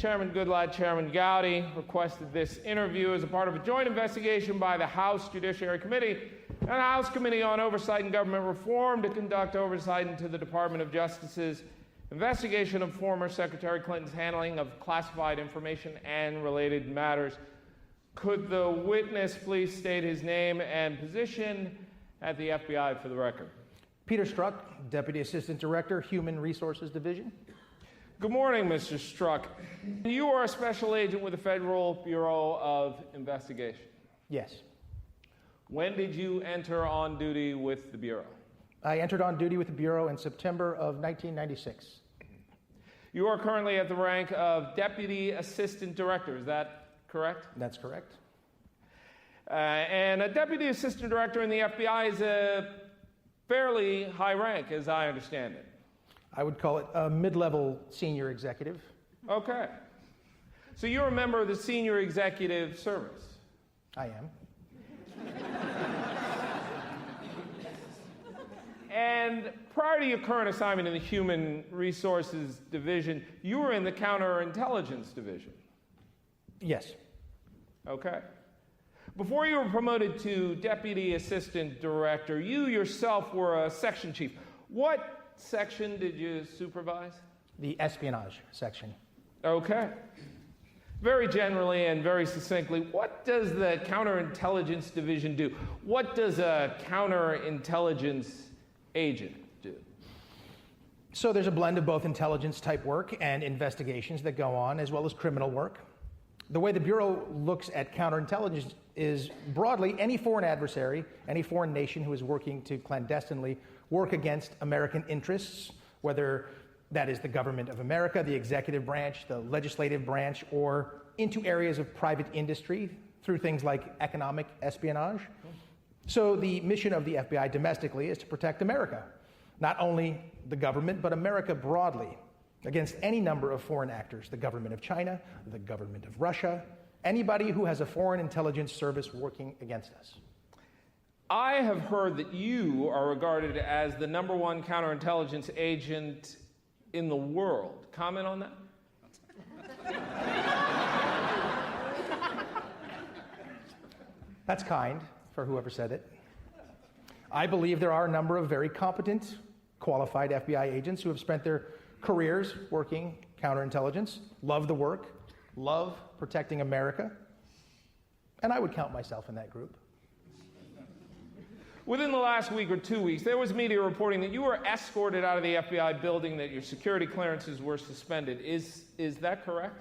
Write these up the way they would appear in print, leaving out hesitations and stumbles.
Chairman Goodlatte, Chairman Gowdy requested this interview as a part of a joint investigation by the House Judiciary Committee and the House Committee on Oversight and Government Reform to conduct oversight into the Department of Justice's investigation of former Secretary Clinton's handling of classified information and related matters. Could the witness please state his name and position at the FBI for the record? Peter Struck, Deputy Assistant Director, Human Resources Division. Good morning, Mr. Struck. You are a special agent with the Federal Bureau of Investigation. Yes. When did you enter on duty with the Bureau? I entered on duty with the Bureau in September of 1996. You are currently at the rank of Deputy Assistant Director, is that correct? That's correct. And a Deputy Assistant Director in the FBI is a fairly high rank, as I understand it. I would call it a mid-level senior executive. Okay. So you're a member of the Senior Executive Service? I am. And prior to your current assignment in the Human Resources Division, you were in the Counterintelligence Division? Yes. Okay. Before you were promoted to Deputy Assistant Director, you yourself were a section chief. What section did you supervise? The espionage section. Okay. Very generally and very succinctly, what does the Counterintelligence Division do? What does a counterintelligence agent do? So there's a blend of both intelligence type work and investigations that go on, as well as criminal work. The way the Bureau looks at counterintelligence is broadly any foreign adversary, any foreign nation who is working to clandestinely work against American interests, whether that is the government of America, the executive branch, the legislative branch, or into areas of private industry through things like economic espionage. So the mission of the FBI domestically is to protect America, not only the government, but America broadly, against any number of foreign actors, the government of China, the government of Russia, anybody who has a foreign intelligence service working against us. I have heard that you are regarded as the #1 counterintelligence agent in the world. Comment on that? That's kind for whoever said it. I believe there are a number of very competent, qualified FBI agents who have spent their careers working counterintelligence, love the work, love protecting America, and I would count myself in that group. Within the last week or 2 weeks, there was media reporting that you were escorted out of the FBI building, that your security clearances were suspended. Is that correct?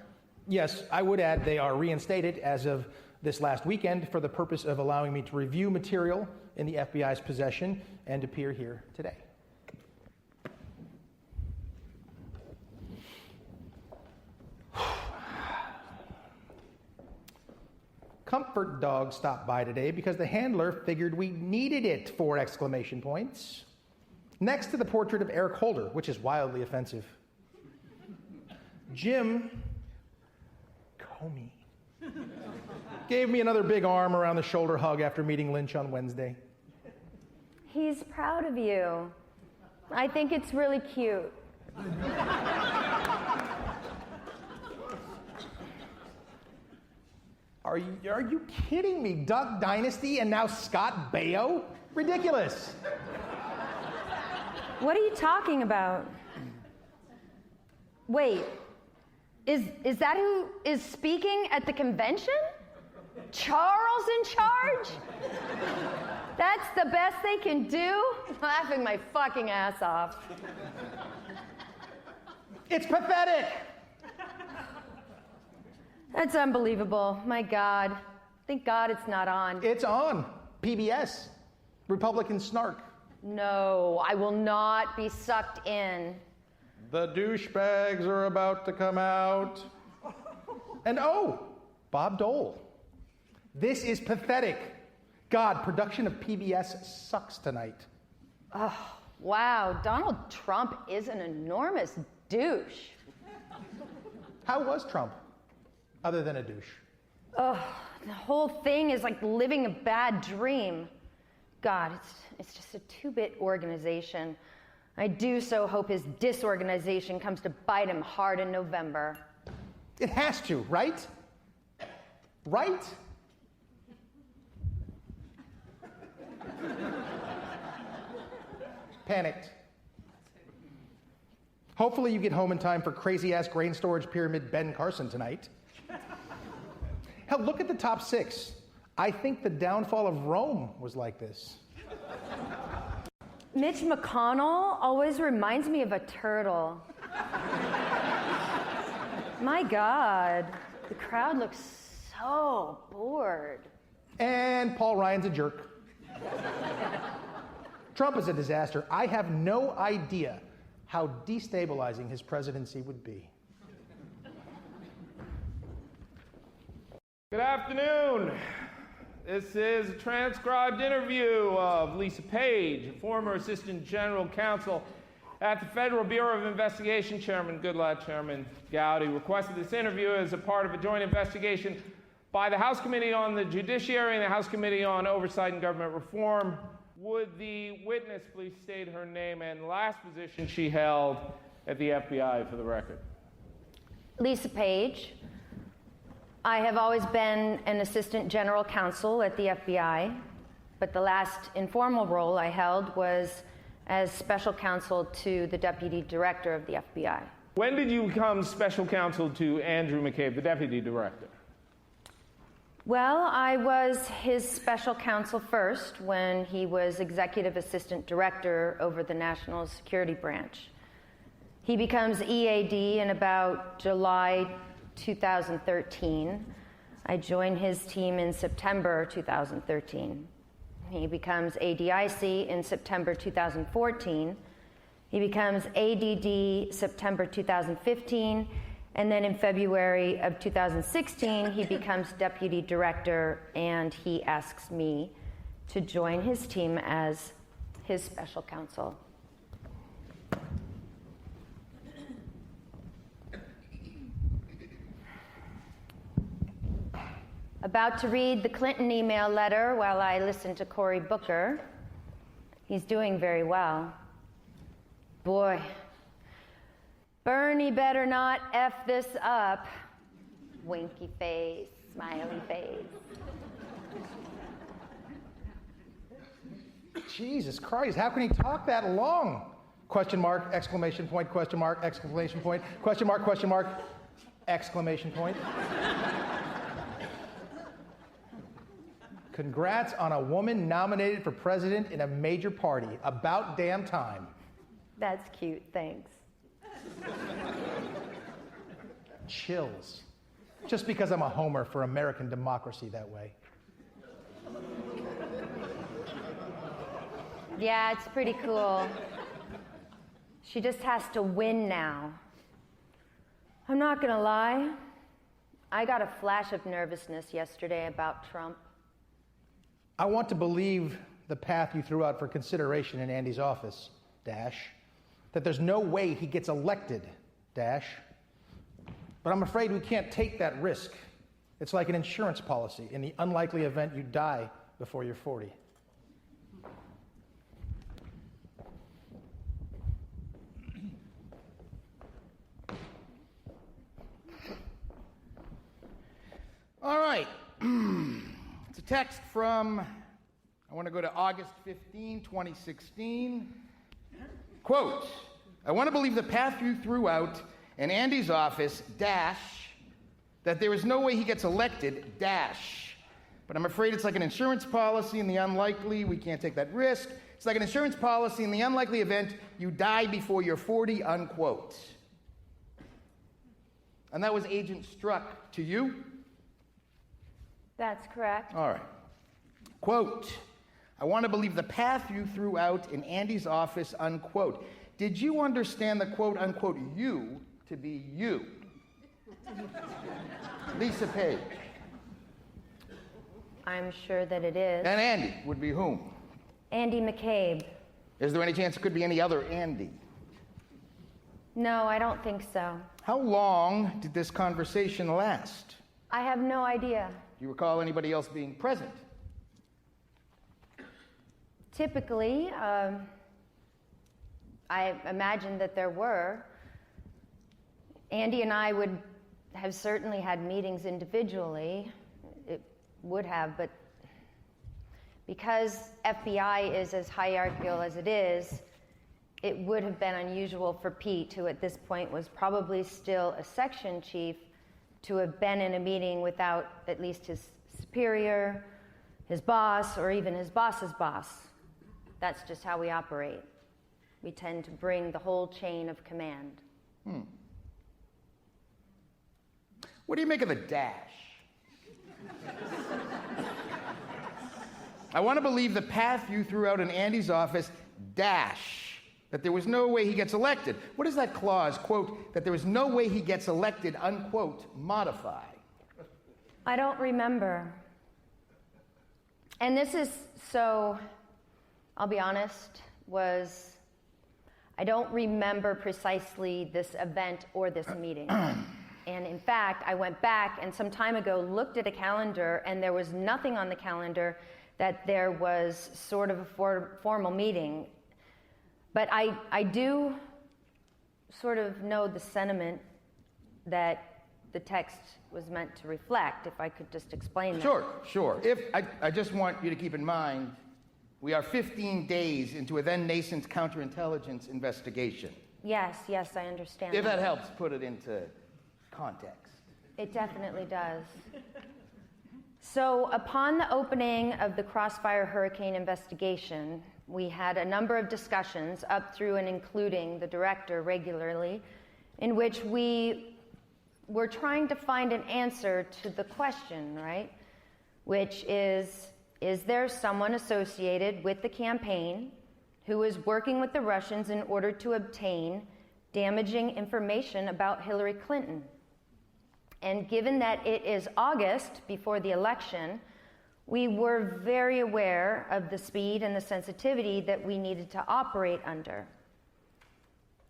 Yes, I would add they are reinstated as of this last weekend for the purpose of allowing me to review material in the FBI's possession and appear here today. Comfort Dog stopped by today because the handler figured we needed it, 4 exclamation points. Next to the portrait of Eric Holder, which is wildly offensive. Jim Comey gave me another big arm around the shoulder hug after meeting Lynch on Wednesday. He's proud of you. I think it's really cute. Are you kidding me? Duck Dynasty and now Scott Baio? Ridiculous. What are you talking about? Wait, is that who is speaking at the convention? Charles in charge? That's the best they can do? Laughing my fucking ass off. It's pathetic. That's unbelievable. My God. Thank God it's not on. It's on. PBS. Republican snark. No, I will not be sucked in. The douchebags are about to come out. And oh, Bob Dole. This is pathetic. God, production of PBS sucks tonight. Oh, wow. Donald Trump is an enormous douche. How was Trump, other than a douche? Oh, the whole thing is like living a bad dream. God, it's just a two-bit organization. I do so hope his disorganization comes to bite him hard in November. It has to, right? Right? Panicked. Hopefully you get home in time for crazy-ass grain storage pyramid Ben Carson tonight. Hell, look at the top 6. I think the downfall of Rome was like this. Mitch McConnell always reminds me of a turtle. My God, the crowd looks so bored. And Paul Ryan's a jerk. Trump is a disaster. I have no idea how destabilizing his presidency would be. Good afternoon. This is a transcribed interview of Lisa Page, a former Assistant General Counsel at the Federal Bureau of Investigation. Chairman Goodlatte, Chairman Gowdy requested this interview as a part of a joint investigation by the House Committee on the Judiciary and the House Committee on Oversight and Government Reform. Would the witness please state her name and last position she held at the FBI for the record? Lisa Page. I have always been an assistant general counsel at the FBI, but the last informal role I held was as special counsel to the deputy director of the FBI. When did you become special counsel to Andrew McCabe, the deputy director? Well, I was his special counsel first when he was executive assistant director over the National Security Branch. He becomes EAD in about July 2013. I joined his team in September 2013. He becomes ADIC in September 2014. He becomes ADD September 2015. And then in February of 2016, he becomes deputy director, and he asks me to join his team as his special counsel. About to read the Clinton email letter while I listen to Cory Booker. He's doing very well. Boy, Bernie better not F this up. Winky face, smiley face. Jesus Christ, how can he talk that long? Question mark, exclamation point, question mark, exclamation point, question mark, exclamation point. Congrats on a woman nominated for president in a major party. About damn time. That's cute, thanks. Chills. Just because I'm a homer for American democracy that way. Yeah, it's pretty cool. She just has to win now. I'm not gonna lie. I got a flash of nervousness yesterday about Trump. I want to believe the path you threw out for consideration in Andy's office, Dash, that there's no way he gets elected, Dash. But I'm afraid we can't take that risk. It's like an insurance policy in the unlikely event you die before you're 40. All right. It's a text from, I want to go to August 15, 2016. Quote, I want to believe the path you threw out in Andy's office, Dash, that there is no way he gets elected, Dash. But I'm afraid it's like an insurance policy in the unlikely, we can't take that risk. It's like an insurance policy in the unlikely event you die before you're 40, unquote. And that was Agent Strzok to you? That's correct. All right. Quote, I want to believe the path you threw out in Andy's office, unquote. Did you understand the quote, unquote, you to be you? Lisa Page. I'm sure that it is. And Andy would be whom? Andy McCabe. Is there any chance it could be any other Andy? No, I don't think so. How long did this conversation last? I have no idea. Do you recall anybody else being present? Typically, I imagine that there were. Andy and I would have certainly had meetings individually. It would have, but because FBI is as hierarchical as it is, it would have been unusual for Pete, who at this point was probably still a section chief, to have been in a meeting without at least his superior, his boss, or even his boss's boss. That's just how we operate. We tend to bring the whole chain of command. What do you make of the dash? I want to believe the path you threw out in Andy's office, dash, that there was no way he gets elected. What does that clause, quote, that there was no way he gets elected, unquote, modify? I don't remember. And this is, so, I'll be honest, I don't remember precisely this event or this meeting. And in fact, I went back and some time ago looked at a calendar, and there was nothing on the calendar that there was sort of a formal meeting. But I do sort of know the sentiment that the text was meant to reflect, if I could just explain that. Sure. I just want you to keep in mind, we are 15 days into a then nascent counterintelligence investigation. Yes, I understand. If that helps put it into context. It definitely does. So upon the opening of the Crossfire Hurricane investigation, we had a number of discussions up through and including the director regularly, in which we were trying to find an answer to the question, right? Which is there someone associated with the campaign who is working with the Russians in order to obtain damaging information about Hillary Clinton? And given that it is August before the election, we were very aware of the speed and the sensitivity that we needed to operate under.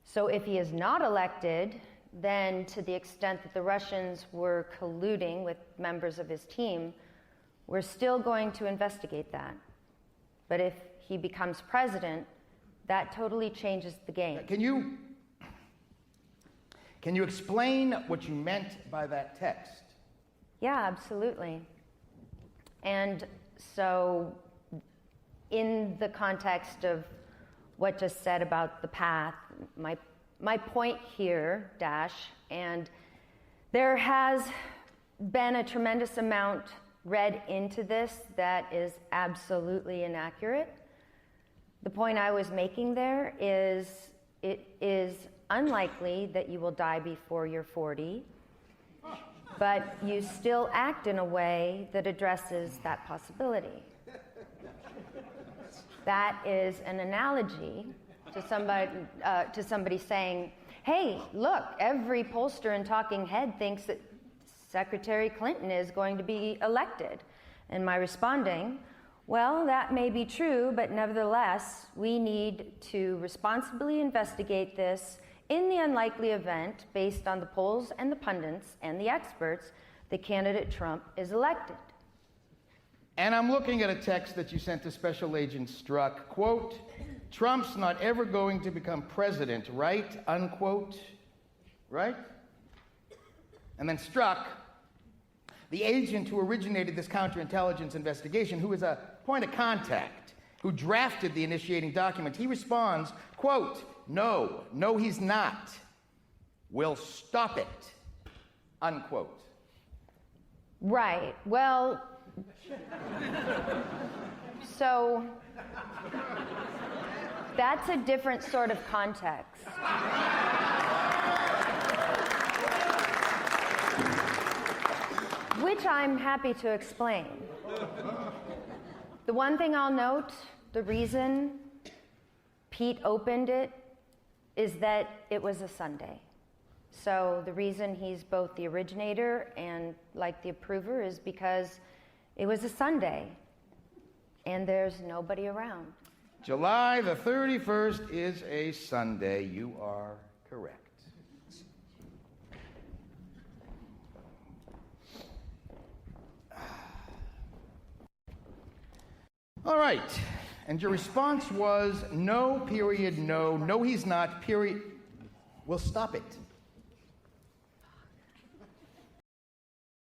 So if he is not elected, then to the extent that the Russians were colluding with members of his team, we're still going to investigate that. But if he becomes president, that totally changes the game. Can you explain what you meant by that text? Yeah, absolutely. And so in the context of what just said about the path, my point here, and there has been a tremendous amount read into this that is absolutely inaccurate. The point I was making there is it is unlikely that you will die before you're 40, but you still act in a way that addresses that possibility. That is an analogy to somebody saying, hey, look, every pollster and talking head thinks that Secretary Clinton is going to be elected. And my responding, well, that may be true, but nevertheless, we need to responsibly investigate this in the unlikely event, based on the polls and the pundits and the experts, that candidate Trump is elected. And I'm looking at a text that you sent to Special Agent Strzok, quote, Trump's not ever going to become president, right, unquote, right? And then Strzok, the agent who originated this counterintelligence investigation, who is a point of contact, who drafted the initiating document, he responds, quote, no, he's not. We'll stop it, unquote. Right. Well, so that's a different sort of context. Which I'm happy to explain. The one thing I'll note, the reason Pete opened it is that it was a Sunday. So the reason he's both the originator and like the approver is because it was a Sunday and there's nobody around. July the 31st is a Sunday. You are correct. All right. And your response was no, period, no, he's not, period. We'll stop it.